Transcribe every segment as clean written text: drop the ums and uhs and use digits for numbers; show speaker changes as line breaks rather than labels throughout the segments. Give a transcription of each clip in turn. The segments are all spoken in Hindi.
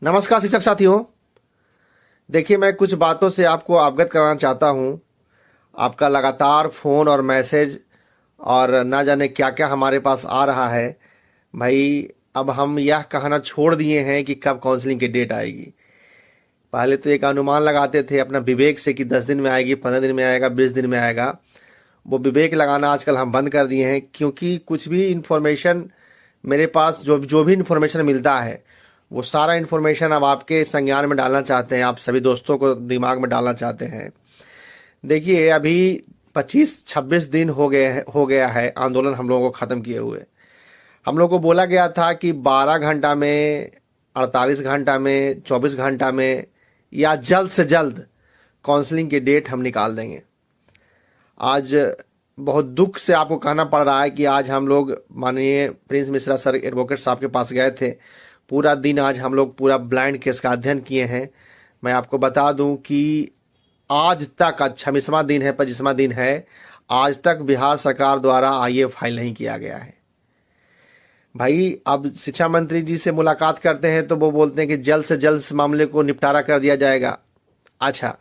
नमस्कार शिक्षक साथियों। देखिए, मैं कुछ बातों से आपको अवगत कराना चाहता हूँ। आपका लगातार फ़ोन और मैसेज और ना जाने क्या क्या हमारे पास आ रहा है। भाई, अब हम यह कहना छोड़ दिए हैं कि कब काउंसलिंग की डेट आएगी। पहले तो एक अनुमान लगाते थे अपना विवेक से कि 10 दिन में आएगी, 15 दिन में आएगा, 20 दिन में आएगा। वो विवेक लगाना आजकल हम बंद कर दिए हैं, क्योंकि कुछ भी इन्फॉर्मेशन मेरे पास जो जो भी इन्फॉर्मेशन मिलता है, वो सारा इन्फॉर्मेशन अब आपके संज्ञान में डालना चाहते हैं, आप सभी दोस्तों को दिमाग में डालना चाहते हैं। देखिए, अभी 25-26 दिन हो गया है आंदोलन हम लोगों को ख़त्म किए हुए। हम लोगों को बोला गया था कि 12 घंटा में, 48 घंटा में, 24 घंटा में या जल्द से जल्द काउंसलिंग की डेट हम निकाल देंगे। आज बहुत दुख से आपको कहना पड़ रहा है कि आज हम लोग माननीय प्रिंस मिश्रा सर एडवोकेट साहब के पास गए थे। पूरा दिन आज हम लोग पूरा ब्लाइंड केस का अध्ययन किए हैं। मैं आपको बता दूं कि आज तक, आज 26वां दिन है, 25वां दिन है, आज तक बिहार सरकार द्वारा आईए फाइल नहीं किया गया है। भाई, अब शिक्षा मंत्री जी से मुलाकात करते हैं तो वो बोलते हैं कि जल्द से जल्द इस मामले को निपटारा कर दिया जाएगा। अच्छा,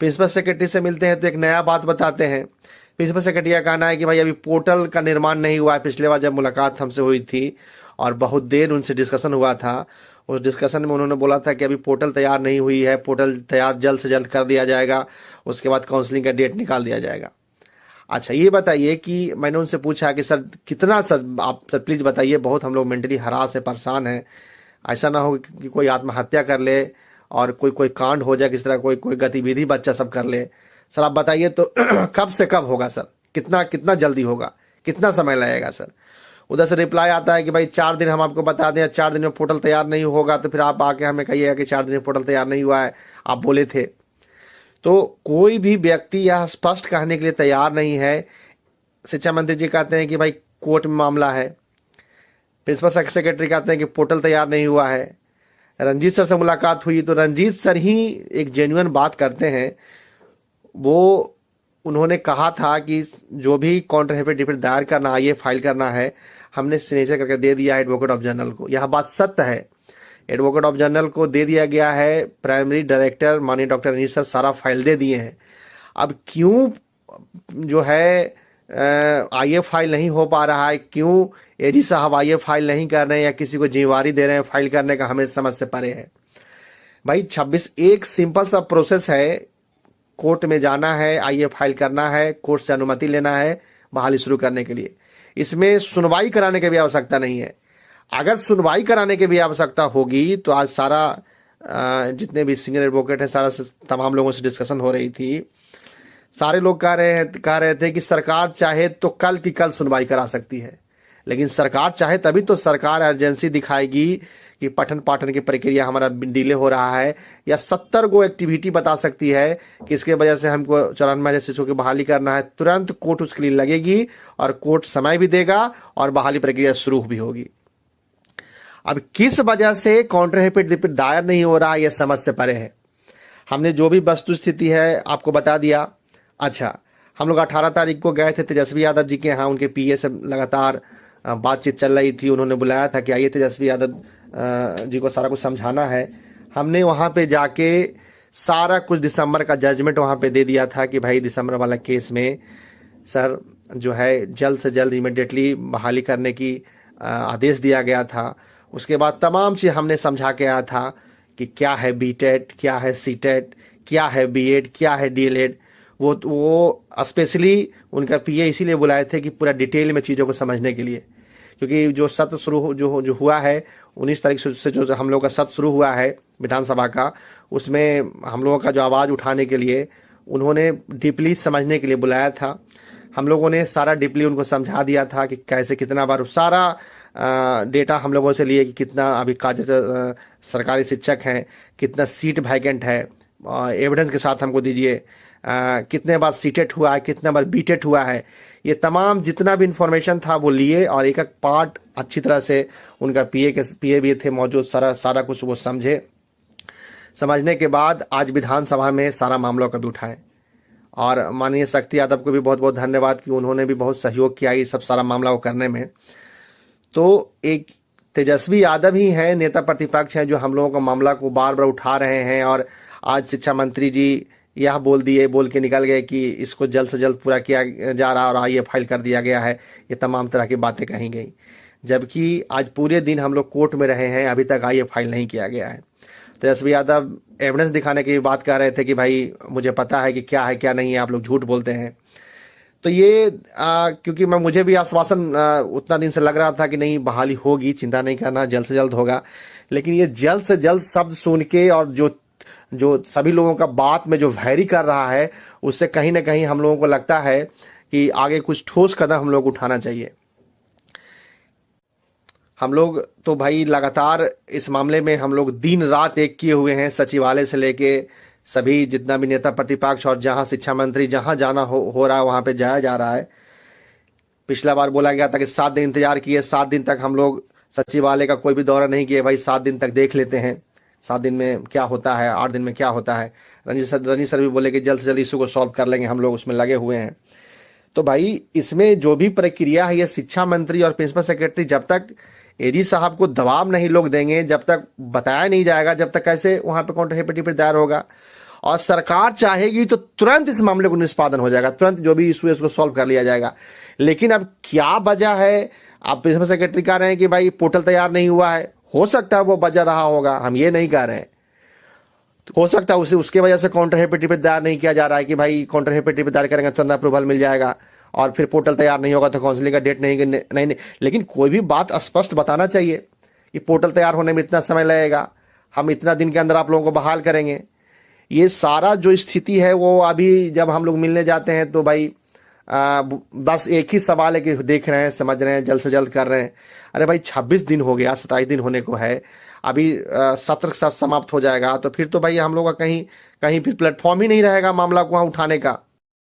प्रिंसिपल सेक्रेटरी से मिलते हैं तो एक नया बात बताते हैं। प्रिंसिपल सेक्रेटरी का कहना है कि भाई अभी पोर्टल का निर्माण नहीं हुआ है। पिछले बार जब मुलाकात हमसे हुई थी और बहुत देर उनसे डिस्कशन हुआ था, उस डिस्कशन में उन्होंने बोला था कि अभी पोर्टल तैयार नहीं हुई है, पोर्टल तैयार जल्द से जल्द कर दिया जाएगा, उसके बाद काउंसलिंग का डेट निकाल दिया जाएगा। अच्छा, ये बताइए कि मैंने उनसे पूछा कि सर कितना, सर आप सर प्लीज़ बताइए, बहुत हम लोग मेंटली हरास है, परेशान हैं। ऐसा ना हो कि कोई आत्महत्या कर ले और कोई कोई कांड हो जाए, किस तरह कोई कोई गतिविधि बच्चा सब कर ले। सर आप बताइए तो कब से कब होगा सर, कितना कितना जल्दी होगा, कितना समय लगेगा सर। उधर से रिप्लाई आता है कि भाई 4 दिन हम आपको बता दें, 4 दिन में पोर्टल तैयार नहीं होगा तो फिर आप आके हमें कहिएगा कि 4 दिन में पोर्टल तैयार नहीं हुआ है, आप बोले थे। तो कोई भी व्यक्ति यह स्पष्ट कहने के लिए तैयार नहीं है। शिक्षा मंत्री जी कहते हैं कि भाई कोर्ट में मामला है, प्रिंसिपल सेक्रेटरी कहते हैं कि पोर्टल तैयार नहीं हुआ है। रंजीत सर से मुलाकात हुई तो रंजीत सर ही एक जेन्युइन बात करते हैं। वो उन्होंने कहा था कि जो भी काउंटर एफिडेविट दायर करना है, ये फाइल करना है, हमने सिग्नेचर करके दे दिया है एडवोकेट ऑफ जनरल को। यह बात सत्य है, एडवोकेट ऑफ जनरल को दे दिया गया है। प्राइमरी डायरेक्टर माननीय डॉक्टर रंजीत सर सारा फाइल दे दिए हैं। अब क्यों जो है आईए फाइल नहीं हो पा रहा है, क्यों एजी साहब आईए फाइल नहीं कर रहे हैं या किसी को जिम्मेवारी दे रहे हैं फाइल करने का, हमें समझ से परे है। भाई 26 एक सिंपल सा प्रोसेस है, कोर्ट में जाना है, आईए फाइल करना है, कोर्ट से अनुमति लेना है बहाली शुरू करने के लिए। इसमें सुनवाई कराने की भी आवश्यकता नहीं है। अगर सुनवाई कराने की भी आवश्यकता होगी तो आज सारा जितने भी सीनियर एडवोकेट हैं, सारा तमाम लोगों से डिस्कशन हो रही थी। सारे लोग कह रहे थे कि सरकार चाहे तो कल की कल सुनवाई करा सकती है, लेकिन सरकार चाहे तभी तो सरकार अर्जेंसी दिखाएगी कि पठन पाठन की प्रक्रिया हमारा डिले हो रहा है, या 70 गो एक्टिविटी बता सकती है कि इसके वजह से हमको 94 शिशु की बहाली करना है। तुरंत कोर्ट उसके लिए लगेगी और कोर्ट समय भी देगा और बहाली प्रक्रिया शुरू भी होगी। अब किस वजह से काउंटर एफिडेविट दायर नहीं हो रहा, यह समझ से परे है। हमने जो भी वस्तु स्थिति है आपको बता दिया। अच्छा, हम लोग 18 तारीख को गए थे तेजस्वी यादव जी के यहाँ, उनके पीए से लगातार बातचीत चल रही थी। उन्होंने बुलाया था कि आइए तेजस्वी यादव जी को सारा कुछ समझाना है। हमने वहाँ पे जाके सारा कुछ दिसंबर का जजमेंट वहाँ पे दे दिया था कि भाई दिसंबर वाला केस में सर जो है जल्द से जल्द इमिडिएटली बहाली करने की आदेश दिया गया था। उसके बाद तमाम चीज़ हमने समझा के आया था कि क्या है बीटेट, क्या है सीटेट, क्या है बीएड, क्या है डीएलएड। वो स्पेशली उनका पीए इसीलिए बुलाए थे कि पूरा डिटेल में चीज़ों को समझने के लिए, क्योंकि जो सत्र शुरू जो हुआ है 19 तारीख से जो हम लोग का सत्र शुरू हुआ है विधानसभा का, उसमें हम लोगों का जो आवाज़ उठाने के लिए उन्होंने डीपली समझने के लिए बुलाया था। हम लोगों ने सारा डीपली उनको समझा दिया था कि कैसे कितना बार सारा डेटा हम लोगों से लिए कि कितना अभी कार्यरत सरकारी शिक्षक हैं, कितना सीट वैकेंट है, एविडेंस के साथ हमको दीजिए, कितने बार सीटेट हुआ है, कितने बार बीटेट हुआ है। ये तमाम जितना भी इंफॉर्मेशन था वो लिए और एक एक पार्ट अच्छी तरह से उनका पीए भी थे मौजूद, सारा कुछ वो समझे। समझने के बाद आज विधानसभा में सारा मामला कभी उठाए और माननीय शक्ति यादव को भी बहुत बहुत धन्यवाद कि उन्होंने भी बहुत सहयोग किया ये सब सारा मामला को करने में। तो एक तेजस्वी यादव ही हैं, नेता प्रतिपक्ष हैं, जो हम लोगों का मामला को बार बार उठा रहे हैं। और आज शिक्षा मंत्री जी यह बोल के निकल गए कि इसको जल्द से जल्द पूरा किया जा रहा है और आईए फाइल कर दिया गया है। ये तमाम तरह की बातें कही गई, जबकि आज पूरे दिन हम लोग कोर्ट में रहे हैं, अभी तक आईए फाइल नहीं किया गया है। तेजस्वी यादव एविडेंस दिखाने की बात कर रहे थे कि भाई मुझे पता है कि क्या है क्या नहीं है, आप लोग झूठ बोलते हैं। तो ये क्योंकि मुझे भी आश्वासन उतना दिन से लग रहा था कि नहीं बहाली होगी, चिंता नहीं करना, जल्द से जल्द होगा। लेकिन ये जल्द से जल्द शब्द सुन के और जो सभी लोगों का बात में जो वैरी कर रहा है, उससे कहीं ना कहीं हम लोगों को लगता है कि आगे कुछ ठोस कदम हम लोग उठाना चाहिए। हम लोग तो भाई लगातार इस मामले में हम लोग दिन रात एक किए हुए हैं, सचिवालय से लेके सभी जितना भी नेता प्रतिपक्ष और जहां शिक्षा मंत्री जहां जाना हो रहा है वहां पे जाया जा रहा है। पिछला बार बोला गया था कि 7 दिन इंतजार किए, 7 दिन तक हम लोग सचिवालय का कोई भी दौरा नहीं किए। भाई 7 दिन तक देख लेते हैं 7 दिन में क्या होता है, 8 दिन में क्या होता है। रंजीत सर भी बोले कि जल्द से जल्द इशू को सॉल्व कर लेंगे, हम लोग उसमें लगे हुए हैं। तो भाई इसमें जो भी प्रक्रिया है, ये शिक्षा मंत्री और प्रिंसिपल सेक्रेटरी जब तक एजी साहब को दबाव नहीं लोग देंगे, जब तक बताया नहीं जाएगा, जब तक कैसे वहां पे काउंटर पे दायर होगा। और सरकार चाहेगी तो तुरंत इस मामले को निष्पादन हो जाएगा, तुरंत जो भी इशू है उसको सॉल्व कर लिया जाएगा। लेकिन अब क्या वजह है, आप प्रिंसिपल सेक्रेटरी कह रहे हैं कि भाई पोर्टल तैयार नहीं हुआ है, हो सकता है वो वजह रहा होगा, हम ये नहीं कह रहे हैं। हो सकता है उसके वजह से काउंटर पे दायर नहीं किया जा रहा है कि भाई काउंटर पे दायर करेंगे तुरंत अप्रूवल मिल जाएगा, और फिर पोर्टल तैयार नहीं होगा तो काउंसलिंग का डेट नहीं। लेकिन कोई भी बात स्पष्ट बताना चाहिए कि पोर्टल तैयार होने में इतना समय लगेगा, हम इतना दिन के अंदर आप लोगों को बहाल करेंगे। ये सारा जो स्थिति है वो अभी जब हम लोग मिलने जाते हैं तो भाई बस एक ही सवाल है कि देख रहे हैं, समझ रहे हैं, जल्द से जल्द कर रहे हैं। अरे भाई 26 दिन हो गया, 27 दिन होने को है, अभी सत्र समाप्त हो जाएगा, तो फिर तो भाई हम लोग का कहीं फिर प्लेटफॉर्म ही नहीं रहेगा मामला को वहाँ उठाने का।